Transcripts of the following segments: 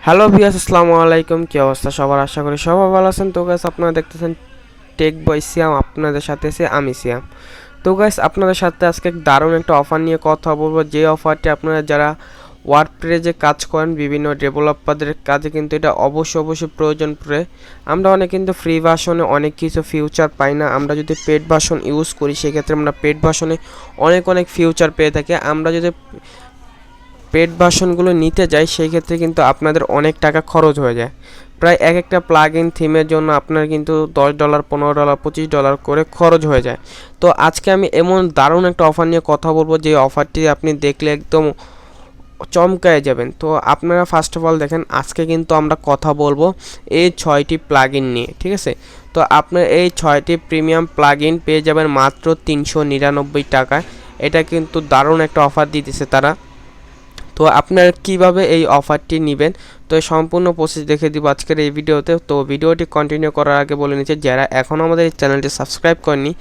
Hello viewers, আসসালামু আলাইকুম। কি অবস্থা সবার? আশা করি সবাই ভালো আছেন। তো গাইস, আপনারা দেখতেছেন টেক বয় সিয়াম, আপনাদের সাথে আছে আমি সিয়াম। তো গাইস, আপনাদের সাথে আজকে দারুণ একটা অফার নিয়ে কথা বলবো, যে অফারটি আপনারা যারা ওয়ার্ডপ্রেসে কাজ করেন, বিভিন্ন ডেভেলপারদের কাজে কিন্তু এটা অবশ্যই প্রয়োজন পড়ে। আমরা অনেক কিন্তু ফ্রি ভার্সনে অনেক কিছু ফিউচার পাই না। আমরা যদি পেড ভার্সন ইউজ করি, সেক্ষেত্রে আমরা পেড ভার্সনে অনেক ফিউচার পেয়ে থাকি। আমরা যদি পেড ভার্সনগুলো নিতে যাই, সেই ক্ষেত্রে কিন্তু আপনাদের অনেক টাকা খরচ হয়ে যায়। প্রায় এক একটা প্লাগ ইন থিমের জন্য আপনার কিন্তু $10, $15, $25 করে খরচ হয়ে যায়। তো আজকে আমি এমন দারুণ একটা অফার নিয়ে কথা বলবো, যে অফারটি আপনি দেখলে একদম চমকায় যাবেন। তো আপনারা ফার্স্ট অফ অল দেখেন, আজকে কিন্তু আমরা কথা বলবো এই 6টি প্লাগ ইন নিয়ে, ঠিক আছে? তো আপনার এই 6টি প্রিমিয়াম প্লাগ ইন পেয়ে যাবেন মাত্র 399 টাকায়। এটা কিন্তু দারুণ একটা অফার দিতেছে তারা। তো আপনারা কিভাবে এই অফারটি নেবেন, তো এই সম্পূর্ণ প্রসেস দেখে দিব আজকের এই ভিডিওতে। তো ভিডিওটি কন্টিনিউ করার আগে বলে নিচ্ছি, যারা এখনও আমাদের এই চ্যানেলটি সাবস্ক্রাইব করেনি,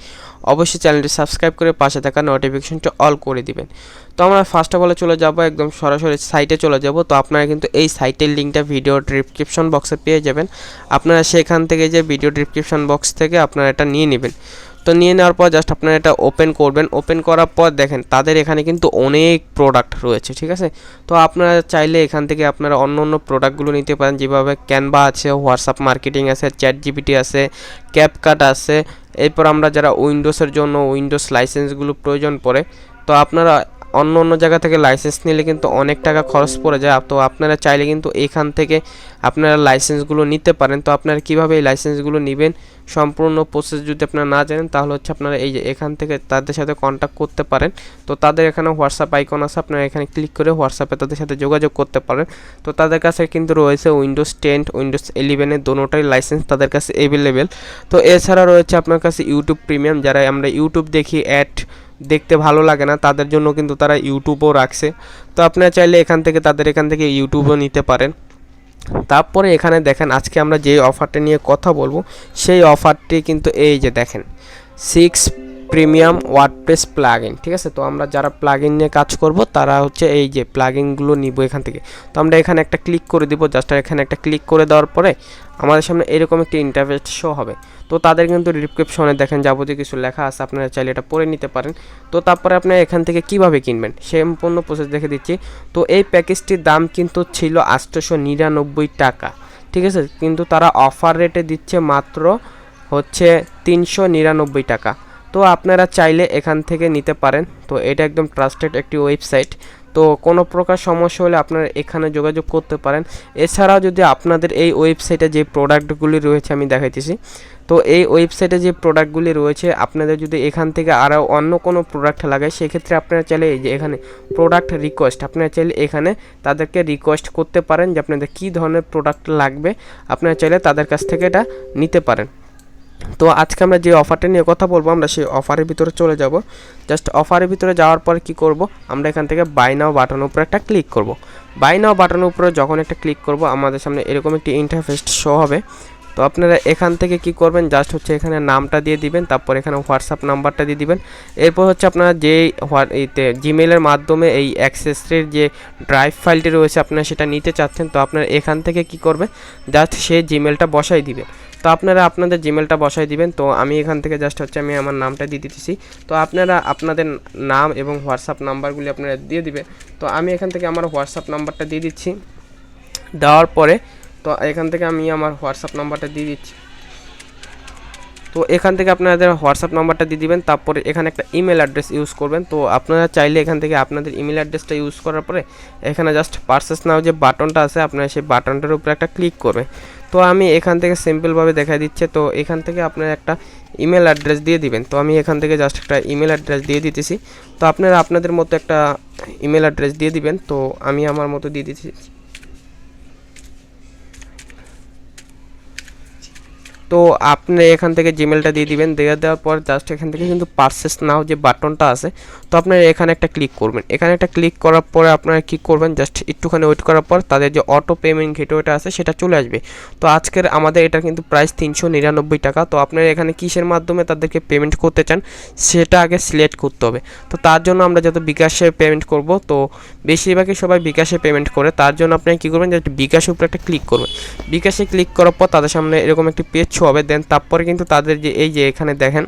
অবশ্যই চ্যানেলটি সাবস্ক্রাইব করে পাশে থাকা নোটিফিকেশনটা অল করে দিবেন। তো আমরা ফার্স্ট অফ অল চলে যাব, একদম সরাসরি সাইটে চলে যাব। তো আপনারা কিন্তু এই সাইটের লিঙ্কটা ভিডিও ডিসক্রিপশন বক্সে পেয়ে যাবেন। আপনারা সেখান থেকে যে ভিডিও ডিসক্রিপশন বক্স থেকে আপনারা এটা নিয়ে নেবেন। তো নিয়ে নেওয়ার পর জাস্ট আপনারা এটা ওপেন করবেন। ওপেন করার পর দেখেন তাদের এখানে কিন্তু অনেক প্রোডাক্ট রয়েছে, ঠিক আছে? তো আপনারা চাইলে এখান থেকে আপনারা অন্য প্রোডাক্টগুলো নিতে পারেন, যেভাবে ক্যানভা আছে, হোয়াটসঅ্যাপ মার্কেটিং আছে, চ্যাট জিপিটি আছে, ক্যাপকাট আছে। এরপর আমরা যারা উইন্ডোজের জন্য উইন্ডোজ লাইসেন্সগুলো প্রয়োজন পড়ে, তো আপনারা অন্য জায়গা থেকে লাইসেন্স নিলে কিন্তু অনেক টাকা খরচ পড়ে যায়। তো আপনারা চাইলে কিন্তু এখান থেকে আপনারা লাইসেন্সগুলো নিতে পারেন। তো আপনারা কীভাবে এই লাইসেন্সগুলো নেবেন, সম্পূর্ণ প্রসেস যদি আপনারা না জানেন, তাহলে হচ্ছে আপনারা এই যে এখান থেকে তাদের সাথে কন্ট্যাক্ট করতে পারেন। তো তাদের এখানে হোয়াটসঅ্যাপ আইকন আছে, আপনারা এখানে ক্লিক করে হোয়াটসঅ্যাপে তাদের সাথে যোগাযোগ করতে পারেন। তো তাদের কাছে কিন্তু রয়েছে উইন্ডোজ 10, উইন্ডোজ 11 দোনোটাই লাইসেন্স তাদের কাছে অ্যাভেলেবেল। তো এছাড়া রয়েছে আপনার কাছে ইউটিউব প্রিমিয়াম, যারা আমরা ইউটিউব দেখি, অ্যাড দেখতে ভালো লাগে না, তাদের জন্য কিন্তু তারা ইউটিউবও রাখছে। তো আপনারা চাইলে তাদের এখান থেকে ইউটিউবও নিতে পারেন। তারপরে এখানে দেখেন, আজকে আমরা যে অফারটা নিয়ে কথা বলবো, সেই অফারটি কিন্তু এই যে দেখেন, 6 প্রিমিয়াম ওয়ার্ডপ্রেস প্লাগইন, ঠিক আছে? তো আমরা যারা প্লাগইন নিয়ে কাজ করব, তারা হচ্ছে এই যে প্লাগইনগুলো নিব এখান থেকে। তো আমরা এখানে একটা ক্লিক করে দিব। জাস্ট এখানে একটা ক্লিক করে দেওয়ার পরে আমাদের সামনে এরকম একটি ইন্টারফেস শো হবে। তো তাদের কিন্তু ডিসক্রিপশনে দেখেন যাবতীয় কিছু লেখা আছে, আপনারা চাইলে এটা পড়ে নিতে পারেন। তো তারপরে আপনারা এখান থেকে কিভাবে কিনবেন সম্পূর্ণ প্রসেস দেখে দিচ্ছি। তো এই প্যাকেজটির দাম কিন্তু ছিল 899 টাকা, ঠিক আছে? কিন্তু তারা অফার রেটে দিচ্ছে মাত্র হচ্ছে 399 টাকা। তো আপনারা চাইলে এখান থেকে নিতে পারেন। তো এটা একদম ট্রাস্টেড একটি ওয়েবসাইট। তো কোনো প্রকার সমস্যা হলে আপনারা এখানে যোগাযোগ করতে পারেন। এছাড়াও যদি আপনাদের এই ওয়েবসাইটে যে প্রোডাক্টগুলি রয়েছে আমি দেখাইতেছি, তো এই ওয়েবসাইটে যে প্রোডাক্টগুলি রয়েছে, আপনাদের যদি এখান থেকে আরও অন্য কোনো প্রোডাক্ট লাগে, সেক্ষেত্রে আপনারা চাইলে এই যে এখানে প্রোডাক্ট রিকোয়েস্ট, আপনারা চাইলে এখানে তাদেরকে রিকোয়েস্ট করতে পারেন যে আপনাদের কী ধরনের প্রোডাক্ট লাগবে। আপনারা চাইলে তাদের কাছ থেকে এটা নিতে পারেন। তো আজকে আমরা যে অফারটা নিয়ে কথা বলবো, আমরা সেই অফারের ভিতরে চলে যাব। জাস্ট অফারের ভিতরে যাওয়ার পরে কি করব, আমরা এখান থেকে বাই নাও বাটনের উপরে একটা ক্লিক করব। বাই নাও বাটনের উপরে যখন একটা ক্লিক করব, আমাদের সামনে এরকম একটি ইন্টারফেস শো হবে। তো আপনারা এখান থেকে কি করবেন, জাস্ট হচ্ছে এখানে নামটা দিয়ে দিবেন, তারপর এখানে হোয়াটসঅ্যাপ নাম্বারটা দিয়ে দিবেন। এরপর হচ্ছে আপনারা যে জিমেলের মাধ্যমে এই অ্যাক্সেসের যে ড্রাইভ ফাইলটি রয়েছে, আপনারা সেটা নিতে চাচ্ছেন। তো আপনারা এখান থেকে কি করবেন, জাস্ট সেই জিমেলটা বসাই দিবেন। তো আপনারা আপনাদের জিমেলটা বসাই দিবেন। তো আমি এখান থেকে জাস্ট হচ্ছে আমি আমার নামটা দিয়ে দিতেছি। তো আপনারা আপনাদের নাম এবং হোয়াটসঅ্যাপ নাম্বারগুলি আপনারা দিয়ে দিবেন। তো আমি এখান থেকে আমার হোয়াটসঅ্যাপ নাম্বারটা দিয়ে দিচ্ছি। দেওয়ার পরে তো এখান থেকে আমি আমার হোয়াটসঅ্যাপ নাম্বারটা দিয়ে দিচ্ছি। তো এখান থেকে আপনাদের হোয়াটসঅ্যাপ নাম্বারটা দিয়ে দিবেন। তারপরে এখানে একটা ইমেল অ্যাড্রেস ইউজ করবেন। তো আপনারা চাইলে এখান থেকে আপনাদের ইমেল অ্যাড্রেসটা ইউজ করার পরে এখানে জাস্ট পারচেস নাও যে বাটনটা আছে, আপনারা সেই বাটনটার উপরে একটা ক্লিক করবে। তো আমি এখান থেকে সিম্পলভাবে দেখাই দিচ্ছে। তো এখান থেকে আপনারা একটা ইমেল অ্যাড্রেস দিয়ে দিবেন। তো আমি এখান থেকে জাস্ট একটা ইমেল অ্যাড্রেস দিয়ে দিতেছি। তো আপনারা আপনাদের মতো একটা ইমেল অ্যাড্রেস দিয়ে দিবেন। তো আমি আমার মতো দিয়ে দিচ্ছি। তো আপনি এখান থেকে জিমেলটা দিয়ে দিবেন, দিয়ে দেওয়ার পর জাস্ট এখান থেকে কিন্তু পারচেস নাও যে বাটনটা আছে, তো আপনারা এখানে একটা ক্লিক করবেন। এখানে একটা ক্লিক করার পরে আপনারা কী করবেন, জাস্ট একটুখানি ওয়েট করার পর তাদের যে অটো পেমেন্ট গেটওয়েটা আছে সেটা চলে আসবে। তো আজকের আমাদের এটা কিন্তু প্রাইস 399 টাকা। তো আপনারা এখানে কিসের মাধ্যমে তাদেরকে পেমেন্ট করতে চান সেটা আগে সিলেক্ট করতে হবে। তো তার জন্য আমরা যত বিকাশে পেমেন্ট করব, তো বেশিরভাগই সবাই বিকাশে পেমেন্ট করে, তার জন্য আপনি কী করবেন, জাস্ট বিকাশের উপরে একটা ক্লিক করবেন। বিকাশে ক্লিক করার পর তাদের সামনে এরকম একটি পেজ শো হবে। দেন তারপরে কিন্তু তাদের যে এই যে এখানে দেখেন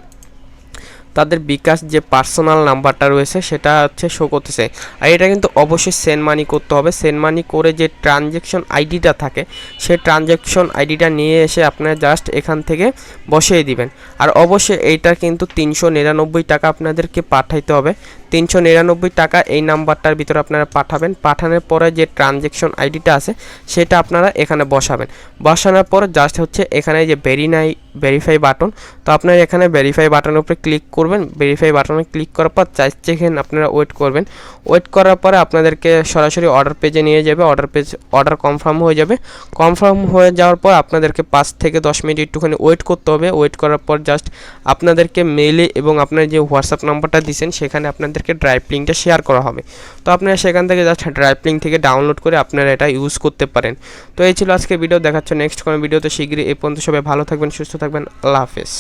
তাদের বিকাশ যে পার্সোনাল নাম্বারটা রয়েছে সেটা হচ্ছে শো করতেছে। আর এটা কিন্তু অবশ্যই সেন্ড মানি করতে হবে। সেন্ড মানি করে যে ট্রানজ্যাকশন আইডিটা থাকে সেই ট্রানজ্যাকশন আইডিটা নিয়ে এসে আপনারা জাস্ট এখান থেকে বসিয়ে দিবেন। আর অবশ্যই এইটা কিন্তু 399 টাকা আপনাদেরকে পাঠাইতে হবে। 399 টাকা এই নাম্বারটার ভিতরে আপনারা পাঠাবেন। পাঠানোর পরে যে ট্রানজ্যাকশন আইডিটা আছে সেটা আপনারা এখানে বসাবেন। বসানোর পর জাস্ট হচ্ছে এখানে যে ভেরিফাই বাটন, তো আপনারা এখানে ভেরিফাই বাটনের উপরে ক্লিক করবেন। ভেরিফাই বাটনে ক্লিক করার পর 4 সেকেন্ড আপনারা ওয়েট করবেন। ওয়েট করার পরে আপনাদেরকে সরাসরি অর্ডার পেজে নিয়ে যাবে। অর্ডার কনফার্ম হয়ে যাবে। কনফার্ম হয়ে যাওয়ার পর আপনাদেরকে 5 থেকে 10 মিনিট একটুখানি ওয়েট করতে হবে। ওয়েট করার পর জাস্ট আপনাদেরকে মেইলে এবং আপনার যে হোয়াটসঅ্যাপ নাম্বারটা দিয়েছেন সেখানে আপনাদেরকে ড্রাইভ লিঙ্কটা শেয়ার করা হবে। তো আপনারা সেখান থেকে জাস্ট ড্রাইভ লিঙ্ক থেকে ডাউনলোড করে আপনারা এটা ইউজ করতে পারেন। তো এই ছিল আজকে ভিডিও, দেখাচ্ছে নেক্সট কোনো ভিডিওতে শীঘ্রই। এই পর্যন্ত সবাই ভালো থাকবেন, সুস্থ থাকবেন, আল্লাহ হাফেজ।